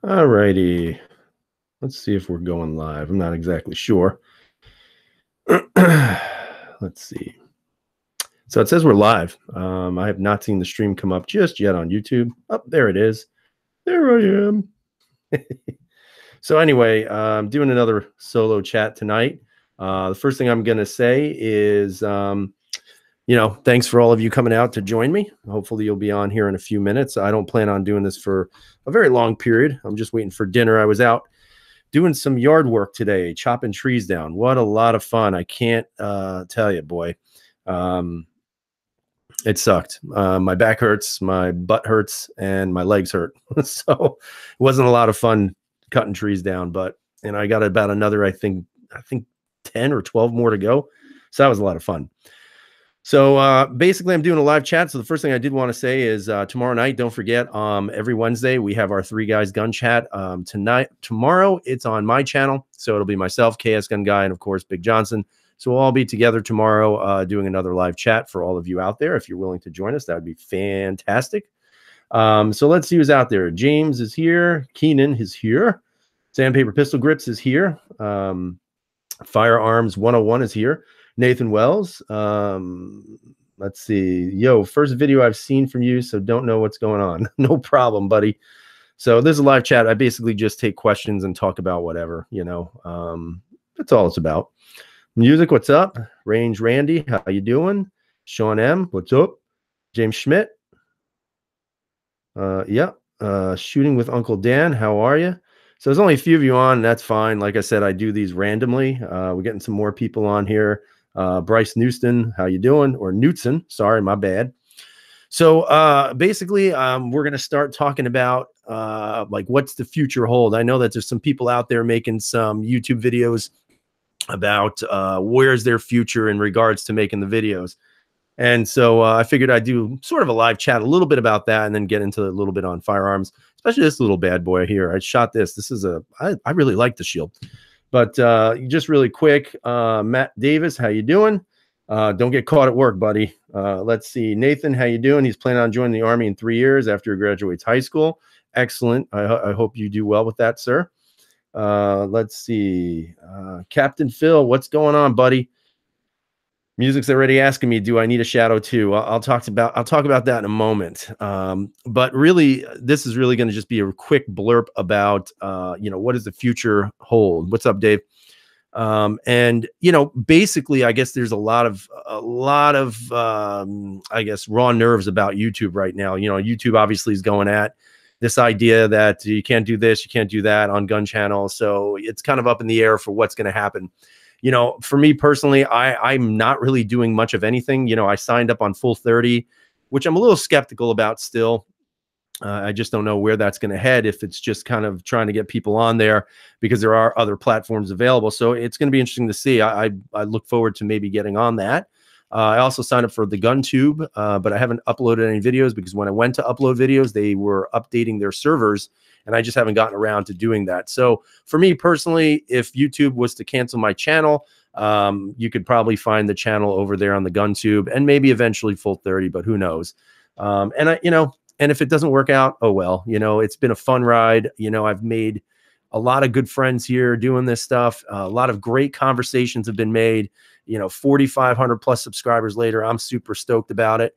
All righty. Let's see if we're going live. I'm not exactly sure. Let's see. So it says we're live. I have not seen the stream come up just yet on YouTube. Oh, there it is. There I am. So anyway, I'm doing another solo chat tonight. The first thing I'm going to say is, thanks for all of you coming out to join me. Hopefully you'll be on here in a few minutes. I don't plan on doing this for a very long period. I'm just waiting for dinner. I was out doing some yard work today, chopping trees down. What a lot of fun. I can't tell you, boy. It sucked. My back hurts, my butt hurts, and my legs hurt. So it wasn't a lot of fun cutting trees down, and I got about another, I think 10 or 12 more to go. So that was a lot of fun. So basically, I'm doing a live chat. So the first thing I did want to say is tomorrow night, don't forget, every Wednesday, we have our Three Guys Gun Chat. Tomorrow, it's on my channel. So it'll be myself, KS Gun Guy, and of course, Big Johnson. So we'll all be together tomorrow doing another live chat for all of you out there. If you're willing to join us, that would be fantastic. So let's see who's out there. James is here. Keenan is here. Sandpaper Pistol Grips is here. Firearms 101 is here. Nathan Wells. Let's see. Yo, first video I've seen from you, so don't know what's going on. No problem, buddy. So this is a live chat. I basically just take questions and talk about whatever, that's all it's about. Music, what's up? Range Randy, how you doing? Sean M, what's up? James Schmidt. Shooting with Uncle Dan, how are you? So there's only a few of you on, that's fine. Like I said, I do these randomly. We're getting some more people on here. Bryce Newston, how you doing? Or Newtson, sorry, my bad. So basically, we're going to start talking about what's the future hold. I know that there's some people out there making some YouTube videos about where's their future in regards to making the videos. And so I figured I'd do sort of a live chat, a little bit about that, and then get into a little bit on firearms, especially this little bad boy here. I shot this. This is I really like the Shield. But just really quick, Matt Davis, how you doing? Don't get caught at work, buddy. Let's see. Nathan, how you doing? He's planning on joining the Army in 3 years after he graduates high school. Excellent. I hope you do well with that, sir. Let's see. Captain Phil, what's going on, buddy? Music's already asking me, do I need a shadow too? I'll talk about that in a moment. But really, this is really going to just be a quick blurb about, what does the future hold? What's up, Dave? And basically, I guess there's a lot of I guess raw nerves about YouTube right now. YouTube obviously is going at this idea that you can't do this, you can't do that on gun channel. So it's kind of up in the air for what's going to happen. For me personally, I'm not really doing much of anything. I signed up on Full 30, which I'm a little skeptical about still. I just don't know where that's going to head, if it's just kind of trying to get people on there because there are other platforms available. So it's going to be interesting to see. I look forward to maybe getting on that. I also signed up for the GunTube, but I haven't uploaded any videos because when I went to upload videos, they were updating their servers, and I just haven't gotten around to doing that. So for me personally, if YouTube was to cancel my channel, you could probably find the channel over there on the GunTube and maybe eventually Full 30, but who knows? And if it doesn't work out, oh well. It's been a fun ride. I've made a lot of good friends here doing this stuff. A lot of great conversations have been made. 4,500 plus subscribers later, I'm super stoked about it.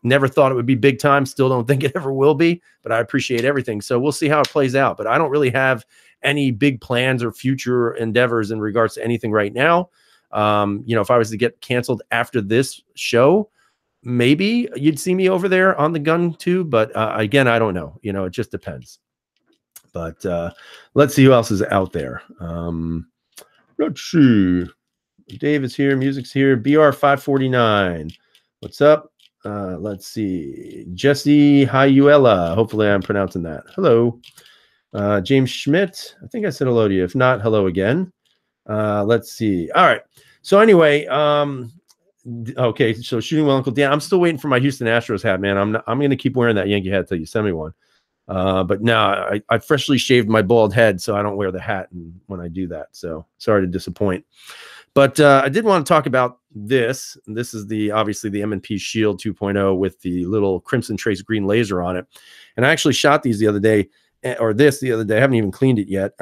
Never thought it would be big time. Still don't think it ever will be, but I appreciate everything. So we'll see how it plays out. But I don't really have any big plans or future endeavors in regards to anything right now. If I was to get canceled after this show, maybe you'd see me over there on the GunTube. But again, I don't know. It just depends. But let's see who else is out there. Let's see. Dave is here. Music's here. BR549. What's up? Let's see. Jesse Hayuela. Hopefully I'm pronouncing that. Hello. James Schmidt. I think I said hello to you. If not, hello again. Let's see. All right. So anyway, okay. So shooting well, Uncle Dan. I'm still waiting for my Houston Astros hat, man. I'm going to keep wearing that Yankee hat till you send me one. But no, I freshly shaved my bald head, so I don't wear the hat when I do that. So sorry to disappoint. But I did want to talk about this. This is obviously the M&P Shield 2.0 with the little Crimson Trace green laser on it. And I actually shot these the other day. or this the other day. I haven't even cleaned it yet.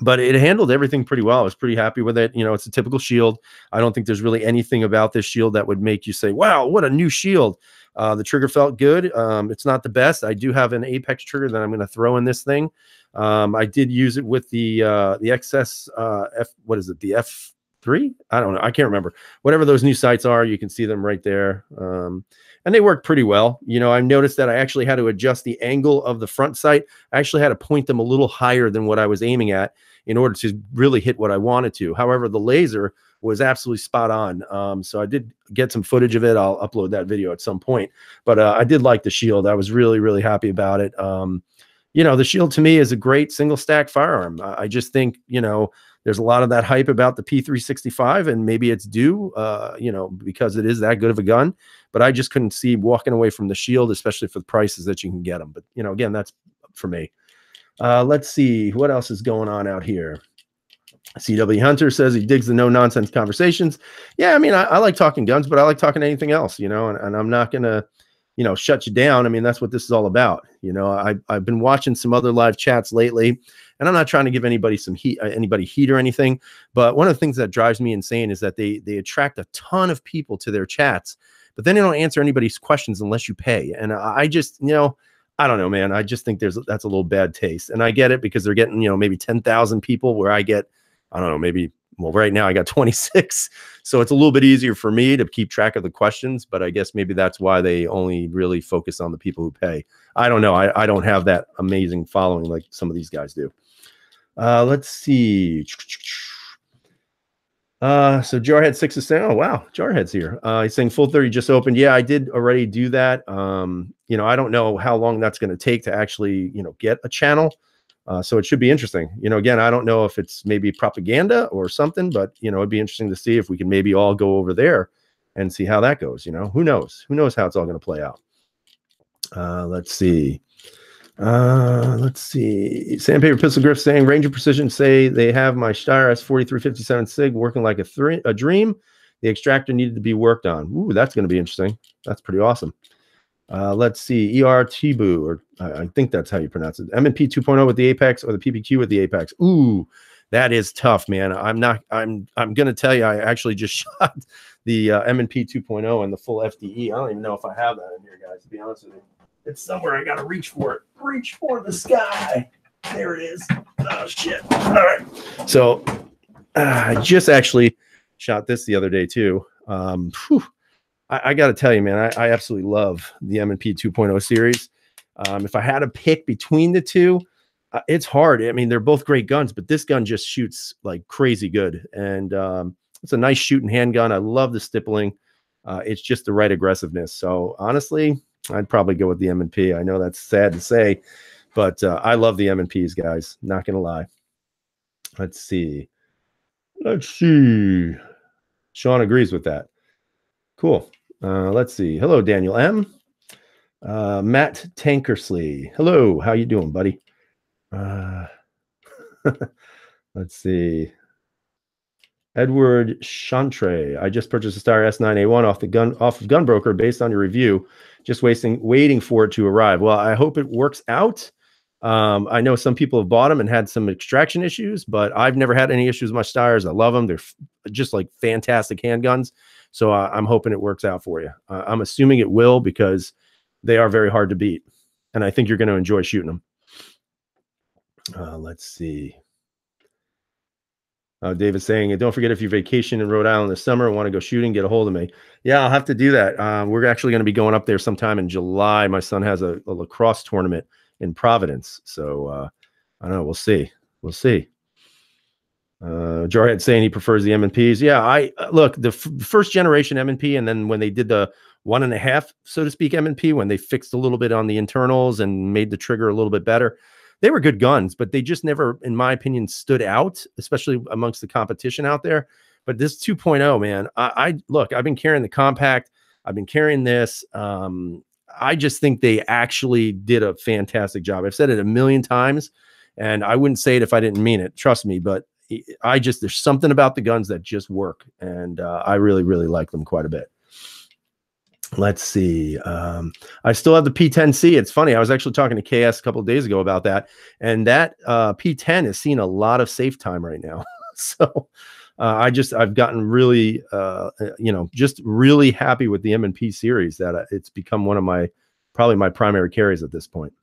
But it handled everything pretty well. I was pretty happy with it. You know, it's a typical shield. I don't think there's really anything about this shield that would make you say, wow, what a new shield. The trigger felt good. It's not the best. I do have an Apex trigger that I'm going to throw in this thing. I did use it with the XS what is it? The F3? I don't know. I can't remember. Whatever those new sights are, you can see them right there. And they work pretty well. You know, I noticed that I actually had to adjust the angle of the front sight. I actually had to point them a little higher than what I was aiming at in order to really hit what I wanted to. However, the laser was absolutely spot on. So I did get some footage of it. I'll upload that video at some point. But I did like the shield. I was really, really happy about it. You know, the shield to me is a great single stack firearm. I just think, you know, there's a lot of that hype about the P365, and maybe it's due, you know, because it is that good of a gun. But I just couldn't see walking away from the shield, especially for the prices that you can get them. But, you know, again, that's for me. Let's see what else is going on out here. CW Hunter says he digs the no nonsense conversations. Yeah, I mean, I like talking guns, but I like talking anything else, you know, and I'm not going to, you know, shut you down. I mean, that's what this is all about. You know, I've been watching some other live chats lately, and I'm not trying to give anybody some heat, heat or anything. But one of the things that drives me insane is that they attract a ton of people to their chats, but then they don't answer anybody's questions unless you pay. And I just, you know, I don't know, man. I just think that's a little bad taste. And I get it because they're getting, you know, maybe 10,000 people where I get, I don't know, maybe, well, right now I got 26. So it's a little bit easier for me to keep track of the questions, but I guess maybe that's why they only really focus on the people who pay. I don't know. I don't have that amazing following like some of these guys do. Let's see. So Jarhead 6 is saying, oh, wow, Jarhead's here. He's saying Full 30 just opened. Yeah, I did already do that. You know, I don't know how long that's going to take to actually, you know, get a channel. So it should be interesting. You know, again, I don't know if it's maybe propaganda or something, but, you know, it'd be interesting to see if we can maybe all go over there and see how that goes. You know, who knows? Who knows how it's all going to play out? Let's see. Sandpaper Pistol Griff saying Ranger Precision say they have my Steyr S4357 SIG working like a dream. The extractor needed to be worked on. Ooh, that's going to be interesting. That's pretty awesome. Let's see, ER Tibu, or I think that's how you pronounce it. M&P 2.0 with the Apex or the PPQ with the Apex. Ooh, that is tough, man. I'm going to tell you, I actually just shot the M&P 2.0 and the full FDE. I don't even know if I have that in here, guys, to be honest with you. It's somewhere. I got to reach for it. Reach for the sky. There it is. Oh, shit. All right. So I just actually shot this the other day, too. I got to tell you, man, I absolutely love the M&P 2.0 series. If I had to pick between the two, it's hard. I mean, they're both great guns, but this gun just shoots like crazy good. And it's a nice shooting handgun. I love the stippling. It's just the right aggressiveness. So honestly, I'd probably go with the M&P. I know that's sad to say, but I love the M&Ps, guys. Not going to lie. Let's see. Sean agrees with that. Cool. Let's see. Hello, Daniel M. Matt Tankersley. Hello. How you doing, buddy? Let's see. Edward Chantre. I just purchased a Steyr S9A1 off of Gunbroker based on your review. Just waiting for it to arrive. Well, I hope it works out. I know some people have bought them and had some extraction issues, but I've never had any issues with my Steyrs. I love them. They're just like fantastic handguns. So I'm hoping it works out for you. I'm assuming it will because they are very hard to beat. And I think you're going to enjoy shooting them. Let's see. David's saying, don't forget if you vacation in Rhode Island this summer and want to go shooting, get a hold of me. Yeah, I'll have to do that. We're actually going to be going up there sometime in July. My son has a lacrosse tournament in Providence. So I don't know. We'll see. We'll see. Jarhead saying he prefers the M&Ps. Yeah, look, the first generation M&P, and then when they did the 1.5, so to speak, M&P, when they fixed a little bit on the internals and made the trigger a little bit better, they were good guns, but they just never, in my opinion, stood out, especially amongst the competition out there. But this 2.0, man, look, I've been carrying the compact. I've been carrying this. I just think they actually did a fantastic job. I've said it a million times, and I wouldn't say it if I didn't mean it. Trust me, but there's something about the guns that just work. And I really, really like them quite a bit. Let's see. I still have the P10C. It's funny. I was actually talking to KS a couple of days ago about that, and that P10 is seeing a lot of safe time right now. So I've gotten really, just really happy with the M&P series that it's become one of probably my primary carries at this point.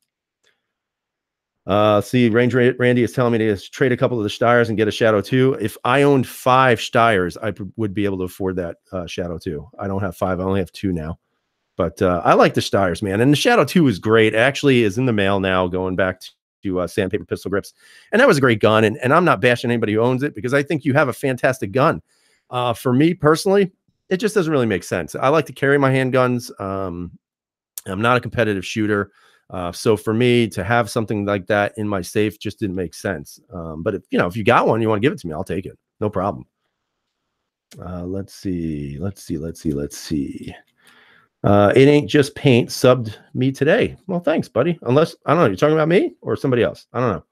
See, Randy is telling me to trade a couple of the Steyrs and get a Shadow 2. If I owned 5 Steyrs, I would be able to afford that Shadow 2. I don't have 5. I only have 2 now. But I like the Steyrs, man. And the Shadow 2 is great. It actually is in the mail now, going back to Sandpaper Pistol Grips. And that was a great gun. And I'm not bashing anybody who owns it, because I think you have a fantastic gun. For me personally, it just doesn't really make sense. I like to carry my handguns. I'm not a competitive shooter. So for me to have something like that in my safe just didn't make sense. But if you got one, you want to give it to me, I'll take it. No problem. Let's see. It ain't just paint subbed me today. Well, thanks, buddy. Unless, I don't know, you're talking about me or somebody else. I don't know.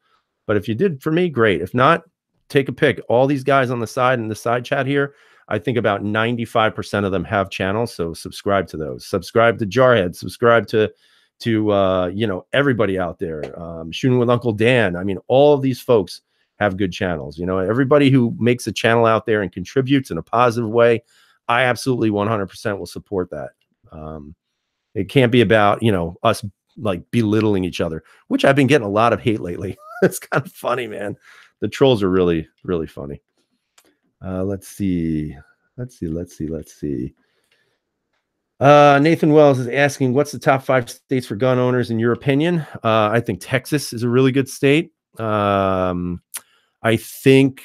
But if you did for me, great. If not, take a pick. All these guys on the side in the side chat here, I think about 95% of them have channels. So subscribe to those. Subscribe to Jarhead. Subscribe to everybody out there. Shooting with Uncle Dan. I mean, all of these folks have good channels. Everybody who makes a channel out there and contributes in a positive way, I absolutely 100% will support that. It can't be about, us like belittling each other, which I've been getting a lot of hate lately. It's kind of funny, man. The trolls are really, really funny. Let's see. Nathan Wells is asking, what's the top 5 states for gun owners in your opinion? I think Texas is a really good state. I think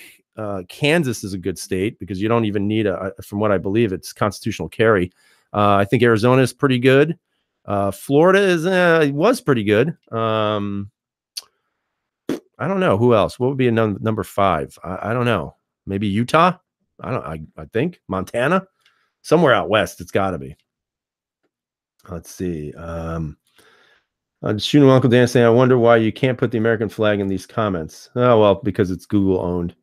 Kansas is a good state, because you don't even need from what I believe, it's constitutional carry. I think Arizona is pretty good. Florida was pretty good. I don't know who else. What would be a number 5? I don't know. Maybe Utah. I think Montana, somewhere out west. It's got to be. Let's see. Shooting Uncle Dan saying, I wonder why you can't put the American flag in these comments. Oh, well, because it's Google owned.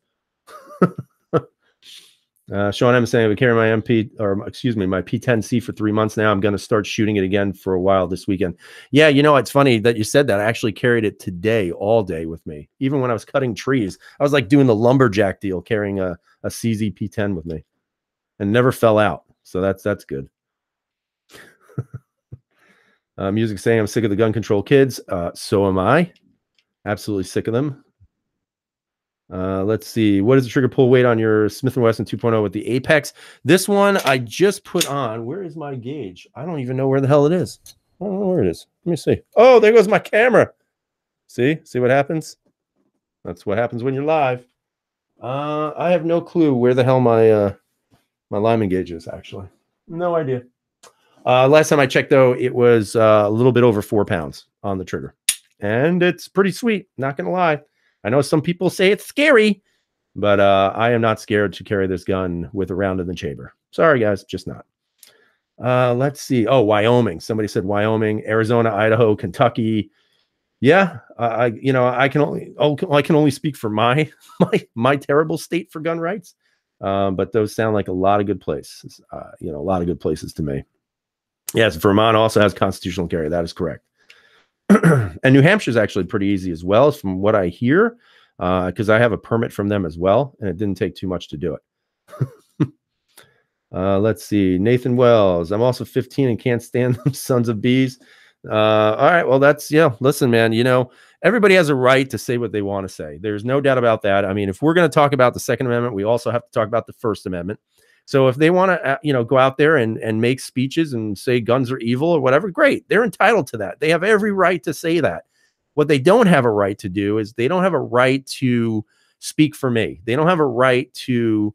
Sean M saying, I would carry my my P10C for 3 months now. I'm going to start shooting it again for a while this weekend. Yeah, it's funny that you said that. I actually carried it today, all day with me. Even when I was cutting trees, I was like doing the lumberjack deal, carrying a CZ P10 with me, and never fell out. So that's good. Music saying, I'm sick of the gun control kids. So am I. Absolutely sick of them. Let's see. What is the trigger pull weight on your Smith & Wesson 2.0 with the Apex? This one I just put on. Where is my gauge? I don't even know where the hell it is. I don't know where it is. Let me see. Oh, there goes my camera. See what happens? That's what happens when you're live. I have no clue where the hell my Lyman gauge is, actually. No idea. Last time I checked, though, it was a little bit over 4 pounds on the trigger. And it's pretty sweet, not going to lie. I know some people say it's scary, but I am not scared to carry this gun with a round in the chamber. Sorry, guys, just not. Let's see. Oh, Wyoming. Somebody said Wyoming, Arizona, Idaho, Kentucky. Yeah, I can only speak for my terrible state for gun rights. But those sound like a lot of good places. A lot of good places to me. Yes, Vermont also has constitutional carry. That is correct. And New Hampshire is actually pretty easy as well, from what I hear, because I have a permit from them as well, and it didn't take too much to do it. Let's see. Nathan Wells. I'm also 15 and can't stand them sons of bees. All right. Well, listen, man, everybody has a right to say what they want to say. There's no doubt about that. I mean, if we're going to talk about the Second Amendment, we also have to talk about the First Amendment. So if they want to, go out there and make speeches and say guns are evil or whatever, great. They're entitled to that. They have every right to say that. What they don't have a right to do is they don't have a right to speak for me. They don't have a right to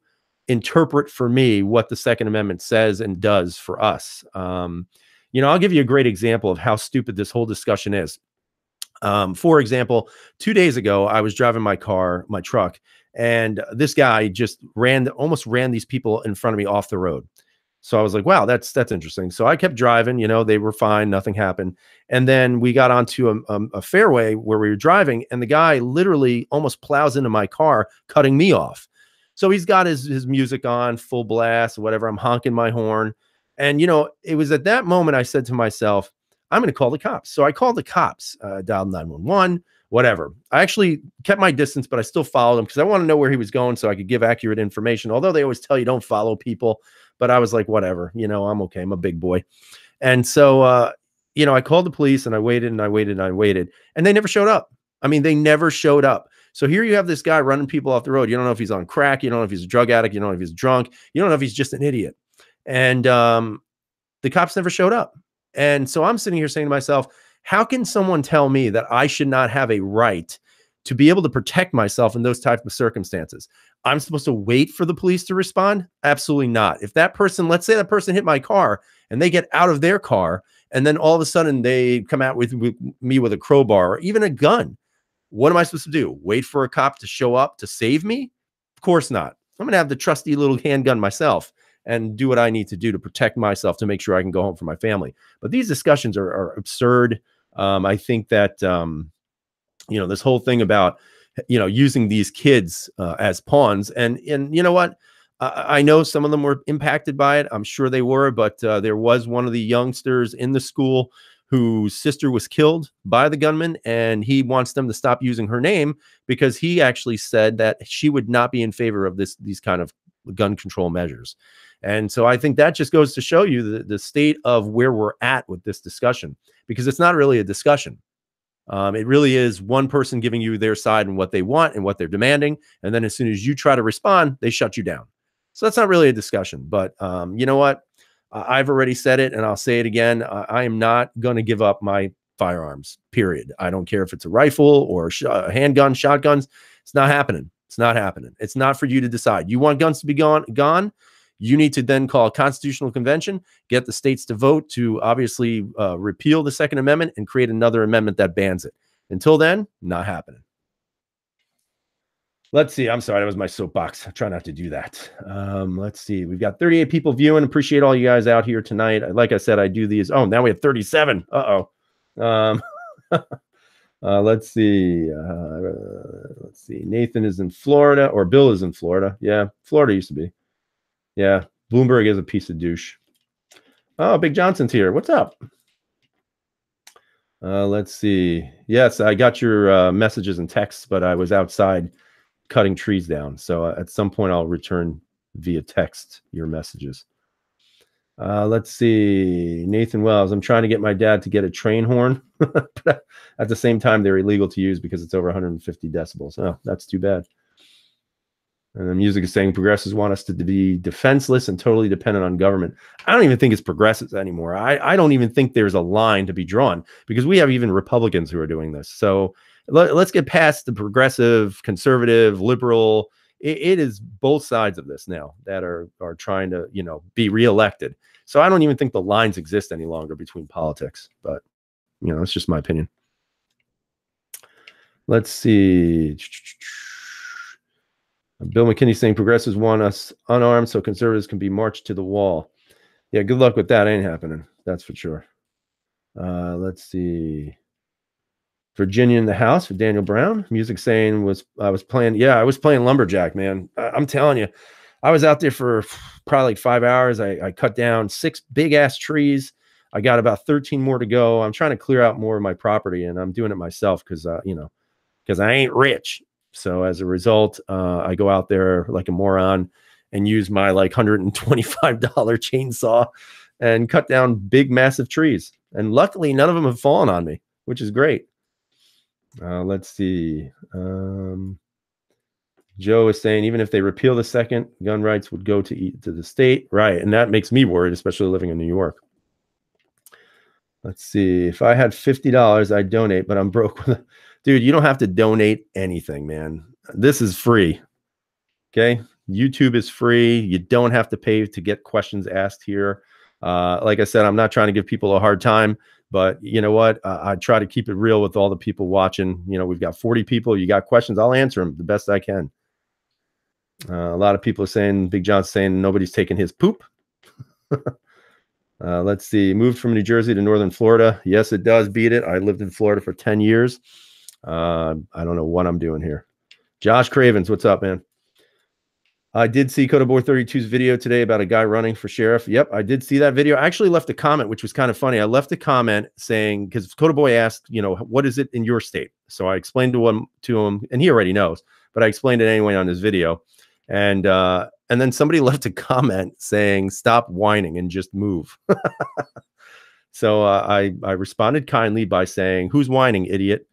interpret for me what the Second Amendment says and does for us. I'll give you a great example of how stupid this whole discussion is. For example, 2 days ago, I was driving my truck, and this guy just almost ran these people in front of me off the road. So I was like, wow, that's interesting. So I kept driving, they were fine. Nothing happened. And then we got onto a fairway where we were driving, and the guy literally almost plows into my car, cutting me off. So he's got his music on full blast, whatever. I'm honking my horn. And, you know, it was at that moment I said to myself, I'm going to call the cops. So I called the cops, dialed 911, whatever. I actually kept my distance, but I still followed him because I want to know where he was going so I could give accurate information. Although they always tell you don't follow people, but I was like, whatever, you know, I'm okay. I'm a big boy. And so, you know, I called the police and I waited and I waited and I waited, and they never showed up. I mean, they never showed up. So here you have this guy running people off the road. You don't know if he's on crack. You don't know if he's a drug addict. You don't know if he's drunk. You don't know if he's just an idiot. And the cops never showed up. And so I'm sitting here saying to myself, how can someone tell me that I should not have a right to be able to protect myself in those types of circumstances? I'm supposed to wait for the police to respond? Absolutely not. If that person, let's say that person hit my car and they get out of their car and then all of a sudden they come out with me with a crowbar or even a gun, what am I supposed to do? Wait for a cop to show up to save me? Of course not. I'm going to have the trusty little handgun myself and do what I need to do to protect myself, to make sure I can go home for my family. But these discussions are absurd. I think that, you know, this whole thing about, you know, using these kids as pawns, and you know what? I know some of them were impacted by it. I'm sure they were, but there was one of the youngsters in the school whose sister was killed by the gunman, and he wants them to stop using her name because he actually said that she would not be in favor of these kind of gun control measures. And so I think that just goes to show you the state of where we're at with this discussion, because it's not really a discussion. It really is one person giving you their side and what they want and what they're demanding. And then as soon as you try to respond, they shut you down. So that's not really a discussion. But you know what? I've already said it and I'll say it again. I am not going to give up my firearms, period. I don't care if it's a rifle or a handgun, shotguns. It's not happening. It's not happening. It's not for you to decide. You want guns to be gone. You need to then call a constitutional convention, get the states to vote to obviously repeal the Second Amendment and create another amendment that bans it. Until then, not happening. Let's see. I'm sorry. That was my soapbox. I try not to do that. Let's see. We've got 38 people viewing. Appreciate all you guys out here tonight. Like I said, I do these. Oh, now we have 37. Let's see. Let's see. Nathan is in Florida, or Bill is in Florida. Yeah, Florida used to be. Yeah, Bloomberg is a piece of douche. Oh, Big Johnson's here. What's up? Let's see. Yes, I got your messages and texts, but I was outside cutting trees down. So at some point, I'll return via text your messages. Let's see. Nathan Wells, I'm trying to get my dad to get a train horn. But at the same time, they're illegal to use because it's over 150 decibels. Oh, that's too bad. And the music is saying progressives want us to be defenseless and totally dependent on government. I don't even think it's progressives anymore. I don't even think there's a line to be drawn, because we have even Republicans who are doing this. So let's get past the progressive, conservative, liberal. It is both sides of this now that are trying to, you know, be reelected. So I don't even think the lines exist any longer between politics. But, you know, it's just my opinion. Let's see. Bill McKinney saying progressives want us unarmed so conservatives can be marched to the wall. Yeah, good luck with that. Ain't happening. That's for sure. Let's see. Virginia in the house for Daniel Brown. Music saying I was playing Lumberjack, man. I'm telling you, I was out there for probably like 5 hours. I cut down 6 big ass trees. I got about 13 more to go. I'm trying to clear out more of my property, and I'm doing it myself because I ain't rich. So as a result, I go out there like a moron and use my like $125 chainsaw and cut down big, massive trees. And luckily, none of them have fallen on me, which is great. Let's see. Joe is saying, even if they repeal the second, gun rights would go to the state. Right. And that makes me worried, especially living in New York. Let's see. If I had $50, I'd donate, but I'm broke. Dude, you don't have to donate anything, man. This is free. Okay. YouTube is free. You don't have to pay to get questions asked here. Like I said, I'm not trying to give people a hard time, but you know what? I try to keep it real with all the people watching. You know, we've got 40 people. You got questions, I'll answer them the best I can. A lot of people are saying, Big John's saying nobody's taking his poop. Let's see. Moved from New Jersey to Northern Florida. Yes, it does beat it. I lived in Florida for 10 years. I don't know what I'm doing here. Josh Cravens, what's up, man? I did see Coda Boy 32's video today about a guy running for sheriff. Yep, I did see that video. I actually left a comment, which was kind of funny. I left a comment saying, because Coda Boy asked, what is it in your state? So I explained to him, and he already knows, but I explained it anyway on his video. And then somebody left a comment saying, "Stop whining and just move." So I responded kindly by saying, "Who's whining, idiot?"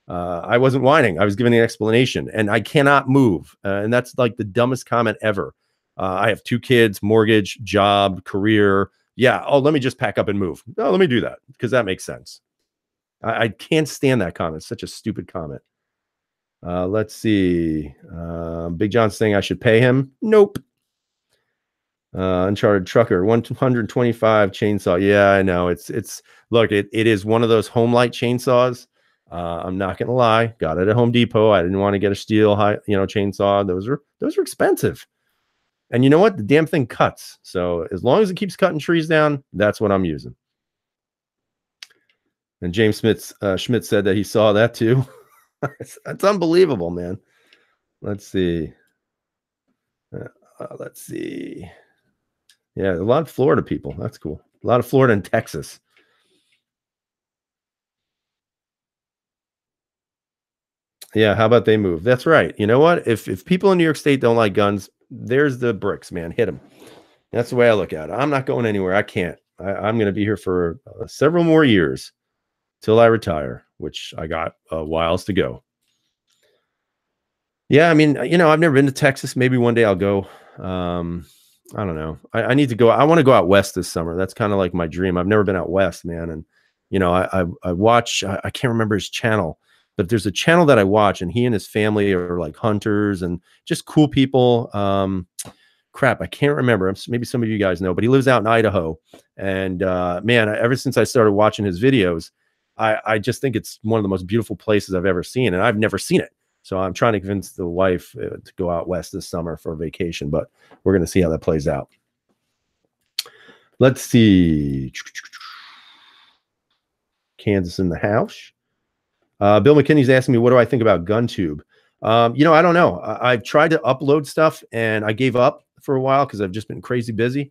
I wasn't whining. I was giving an explanation, and I cannot move. And that's like the dumbest comment ever. I have 2 kids, mortgage, job, career. Yeah. Oh, let me just pack up and move. No, let me do that because that makes sense. I can't stand that comment. It's such a stupid comment. Let's see. Big John saying I should pay him. Nope. Uncharted Trucker 125 chainsaw. Yeah, I know. It's look, it is one of those home light chainsaws. I'm not gonna lie, got it at Home Depot. I didn't want to get a steel chainsaw. Those are expensive. And you know what? The damn thing cuts. So as long as it keeps cutting trees down, that's what I'm using. And James Schmidt said that he saw that too. That's unbelievable, man. Let's see. Let's see. Yeah, a lot of Florida people. That's cool. A lot of Florida and Texas. Yeah, how about they move? That's right. You know what? If people in New York State don't like guns, there's the bricks, man. Hit them. That's the way I look at it. I'm not going anywhere. I can't. I'm going to be here for several more years till I retire, which I got whiles to go. Yeah, I mean, I've never been to Texas. Maybe one day I'll go. I don't know. I need to go. I want to go out west this summer. That's kind of like my dream. I've never been out west, man. And I watch. I can't remember his channel, but there's a channel that I watch, and he and his family are like hunters and just cool people. Crap, I can't remember. Maybe some of you guys know, but he lives out in Idaho. And man, ever since I started watching his videos, I just think it's one of the most beautiful places I've ever seen, and I've never seen it. So I'm trying to convince the wife to go out west this summer for a vacation, but we're going to see how that plays out. Let's see. Kansas in the house. Bill McKinney's asking me, what do I think about GunTube? I don't know. I've tried to upload stuff and I gave up for a while because I've just been crazy busy.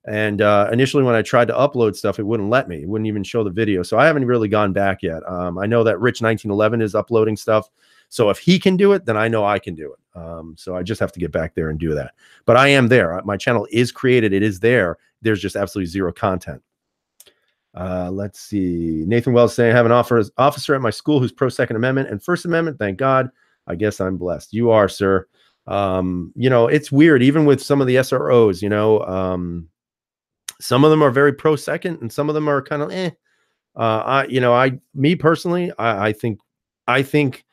And initially, when I tried to upload stuff, it wouldn't let me. It wouldn't even show the video. So I haven't really gone back yet. I know that Rich 1911 is uploading stuff. So if he can do it, then I know I can do it. So I just have to get back there and do that. But I am there. My channel is created. It is there. There's just absolutely zero content. Let's see. Nathan Wells saying, I have an officer at my school who's pro Second Amendment and First Amendment. Thank God. I guess I'm blessed. You are, sir. It's weird. Even with some of the SROs, some of them are very pro Second and some of them are kind of me personally, I think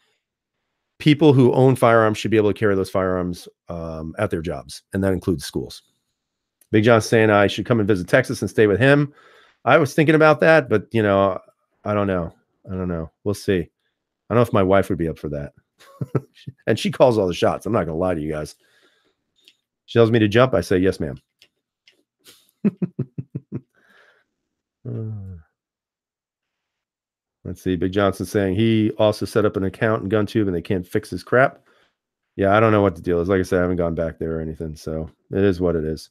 people who own firearms should be able to carry those firearms at their jobs, and that includes schools. Big John's saying I should come and visit Texas and stay with him. I was thinking about that, but I don't know. We'll see. I don't know if my wife would be up for that. And she calls all the shots. I'm not going to lie to you guys. She tells me to jump. I say, yes, ma'am. Let's see. Big Johnson saying he also set up an account in GunTube and they can't fix his crap. Yeah, I don't know what the deal is. Like I said, I haven't gone back there or anything. So it is what it is.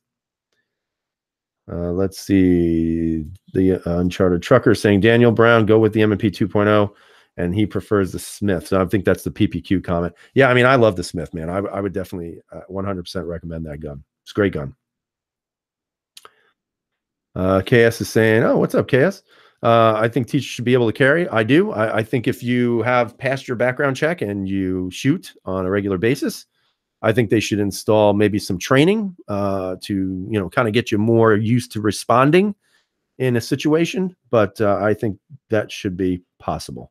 Let's see. The Uncharted Trucker saying Daniel Brown, go with the M&P 2.0, and he prefers the Smith. So I think that's the PPQ comment. Yeah, I mean, I love the Smith, man. I would definitely 100% recommend that gun. It's a great gun. KS is saying, oh, what's up, KS? I think teachers should be able to carry. I do. I think if you have passed your background check and you shoot on a regular basis, I think they should install maybe some training to, kind of get you more used to responding in a situation. But I think that should be possible.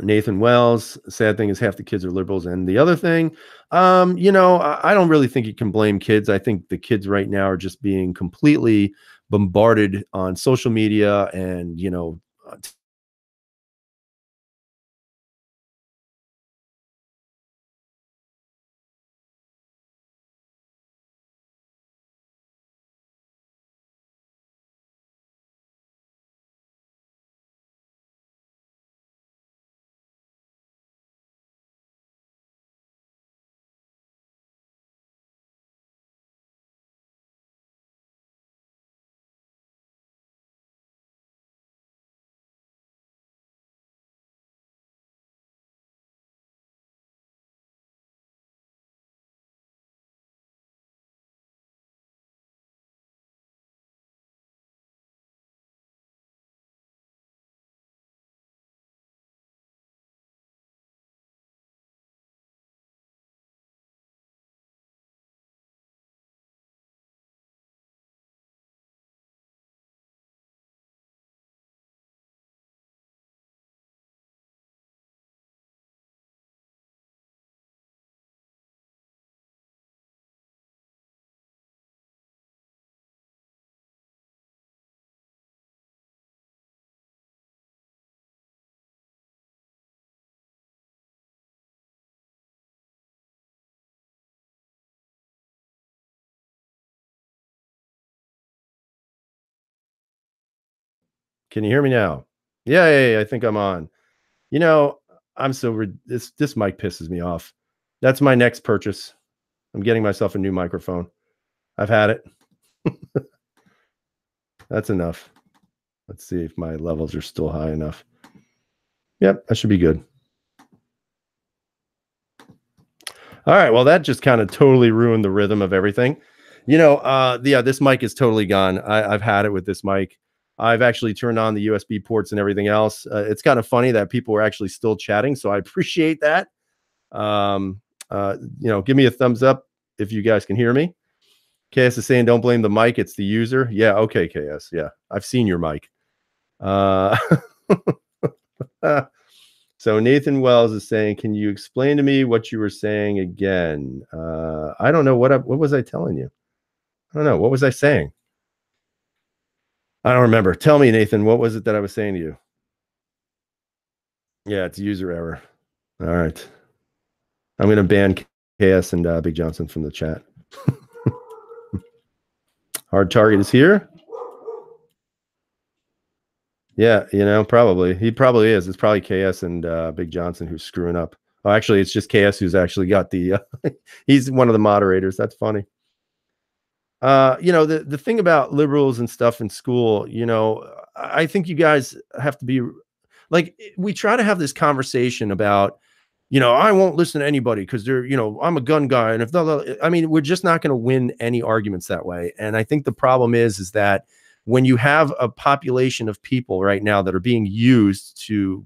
Nathan Wells, sad thing is half the kids are liberals. And the other thing, I don't really think you can blame kids. I think the kids right now are just being completely bombarded on social media and, Can you hear me now? Yeah, I think I'm on. You know, I'm so this mic pisses me off. That's my next purchase. I'm getting myself a new microphone. I've had it. That's enough. Let's see if my levels are still high enough. Yep, that should be good. All right. Well, that just kind of totally ruined the rhythm of everything. Yeah, this mic is totally gone. I've had it with this mic. I've actually turned on the USB ports and everything else. It's kind of funny that people are actually still chatting, so I appreciate that. Give me a thumbs up if you guys can hear me. KS is saying, don't blame the mic, it's the user. Yeah, okay, KS. Yeah, I've seen your mic. So Nathan Wells is saying, can you explain to me what you were saying again? I don't know. What was I telling you? I don't know. What was I saying? I don't remember. Tell me, Nathan, what was it that I was saying to you? Yeah, it's user error. All right. I'm going to ban KS and Big Johnson from the chat. Hard Target is here. Yeah, probably. He probably is. It's probably KS and Big Johnson who's screwing up. Oh, actually, it's just KS who's actually got the he's one of the moderators. That's funny. The thing about liberals and stuff in school, I think you guys have to be like, we try to have this conversation about, I won't listen to anybody because they're, I'm a gun guy. And we're just not going to win any arguments that way. And I think the problem is that when you have a population of people right now that are being used to,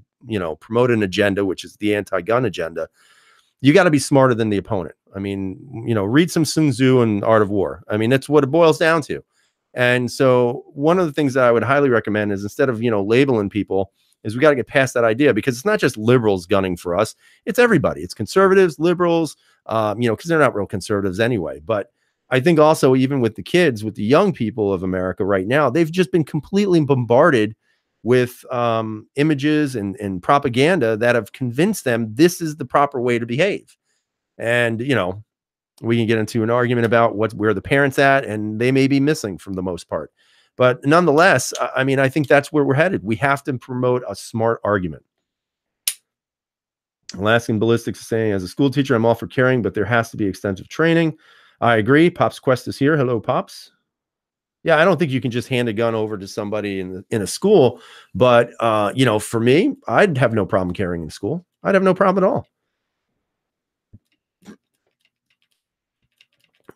promote an agenda, which is the anti-gun agenda, you got to be smarter than the opponent. Read some Sun Tzu and Art of War. That's what it boils down to. And so one of the things that I would highly recommend is, instead of, labeling people, is we got to get past that idea, because it's not just liberals gunning for us. It's everybody. It's conservatives, liberals, because they're not real conservatives anyway. But I think also, even with the kids, with the young people of America right now, they've just been completely bombarded with images and propaganda that have convinced them this is the proper way to behave. And, we can get into an argument about where the parents at, and they may be missing from the most part. But nonetheless, I think that's where we're headed. We have to promote a smart argument. Alaskan Ballistics is saying, as a school teacher, I'm all for caring, but there has to be extensive training. I agree. Pops Quest is here. Hello, Pops. Yeah, I don't think you can just hand a gun over to somebody in a school. But, for me, I'd have no problem carrying in school. I'd have no problem at all.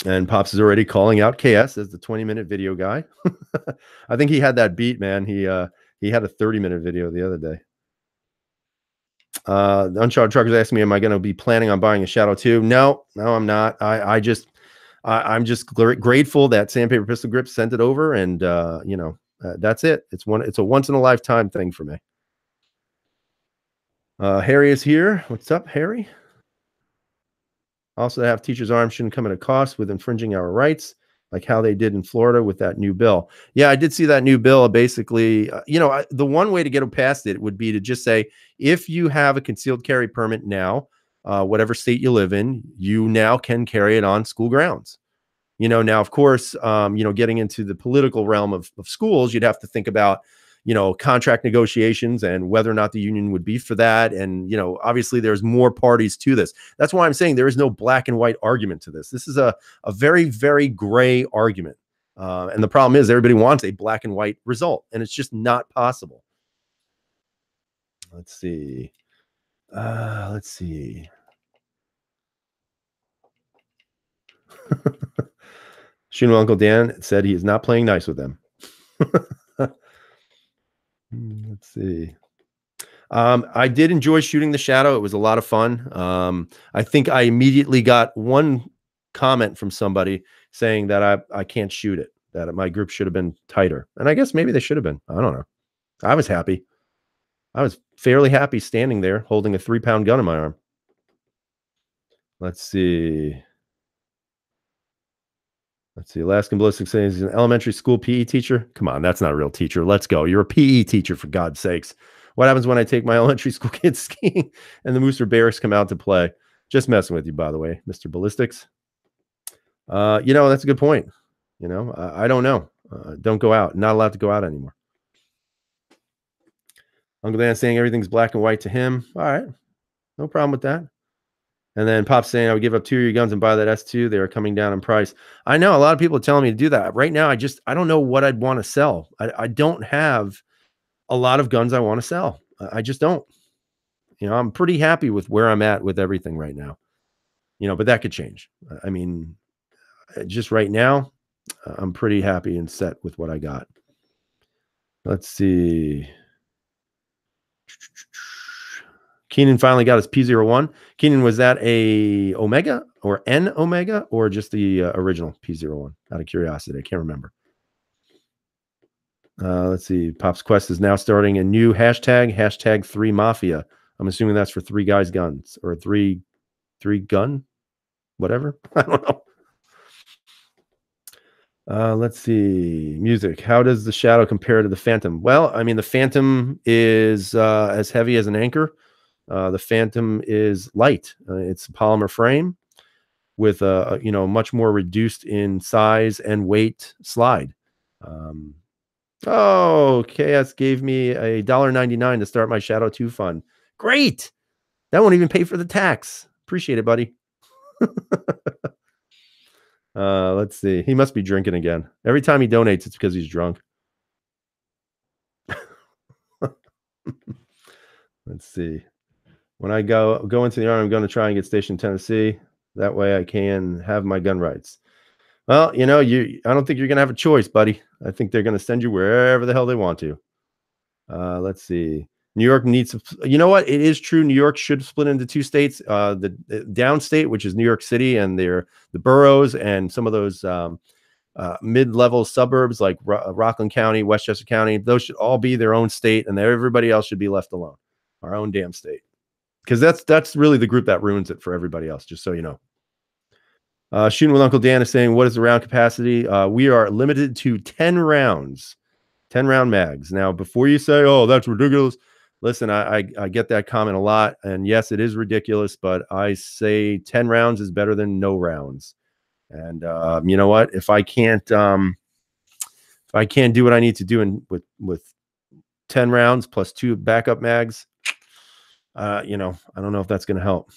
And Pops is already calling out KS as the 20-minute video guy. I think he had that beat, man. He had a 30-minute video the other day. The Uncharted Truckers asking me, am I going to be planning on buying a Shadow 2? No, I'm not. I'm just grateful that Sandpaper Pistol Grip sent it over, and that's it. It's a once in a lifetime thing for me. Harry is here. What's up, Harry? Also, to have teachers' arms shouldn't come at a cost with infringing our rights, like how they did in Florida with that new bill. Yeah, I did see that new bill. Basically, the one way to get past it would be to just say, if you have a concealed carry permit now, whatever state you live in, you now can carry it on school grounds. Now, of course, getting into the political realm of schools, you'd have to think about, contract negotiations and whether or not the union would be for that. And, obviously there's more parties to this. That's why I'm saying there is no black and white argument to this. This is a very, very gray argument. And the problem is everybody wants a black and white result, and it's just not possible. Let's see. Shooting Uncle Dan said he is not playing nice with them. Let's see. I did enjoy shooting the Shadow. It was a lot of fun. I think I immediately got one comment from somebody saying that I can't shoot it, that my grip should have been tighter. And I guess maybe they should have been. I don't know. I was happy. I was fairly happy standing there holding a 3-pound gun in my arm. Let's see. Alaskan Ballistic says he's an elementary school PE teacher. Come on, that's not a real teacher. Let's go. You're a PE teacher, for God's sakes. What happens when I take my elementary school kids skiing and the Mooser Bears come out to play? Just messing with you, by the way, Mr. Ballistics. That's a good point. I don't know. Don't go out. Not allowed to go out anymore. Uncle Dan saying everything's black and white to him. All right. No problem with that. And then Pop saying, I would give up 2 of your guns and buy that S2. They are coming down in price. I know a lot of people are telling me to do that. Right now, I don't know what I'd want to sell. I don't have a lot of guns I want to sell. I just don't. I'm pretty happy with where I'm at with everything right now. But that could change. I mean, just right now, I'm pretty happy and set with what I got. Let's see. Keenan finally got his P01. Keenan, was that a Omega or N Omega or just the original P01? Out of curiosity, I can't remember. Let's see. Pop's Quest is now starting a new hashtag 3 Mafia. I'm assuming that's for 3 guys guns or three gun, whatever. I don't know. Let's see. Music. How does the Shadow compare to the Phantom? Well, I mean, the Phantom is as heavy as an anchor. The Phantom is light. It's a polymer frame with a much more reduced in size and weight slide. Oh, KS gave me a $1.99 to start my Shadow 2 fund. Great. That won't even pay for the tax. Appreciate it, buddy. Let's see. He must be drinking again. Every time he donates, it's because he's drunk. Let's see. When I go into the Army, I'm going to try and get stationed in Tennessee. That way I can have my gun rights. Well, I don't think you're going to have a choice, buddy. I think they're going to send you wherever the hell they want to. Let's see. New York needs to, what? It is true. New York should split into 2 states. The downstate, which is New York City, and the boroughs and some of those mid-level suburbs like Rockland County, Westchester County. Those should all be their own state, and everybody else should be left alone. Our own damn state. Because that's really the group that ruins it for everybody else, just so you know. Shooting with Uncle Dan is saying, what is the round capacity? We are limited to 10 rounds, 10 round mags. Now, before you say, oh, that's ridiculous, listen, I get that comment a lot. And yes, it is ridiculous, but I say 10 rounds is better than no rounds. And you know what? If I can't do what I need to do with 10 rounds plus 2 backup mags, I don't know if that's going to help.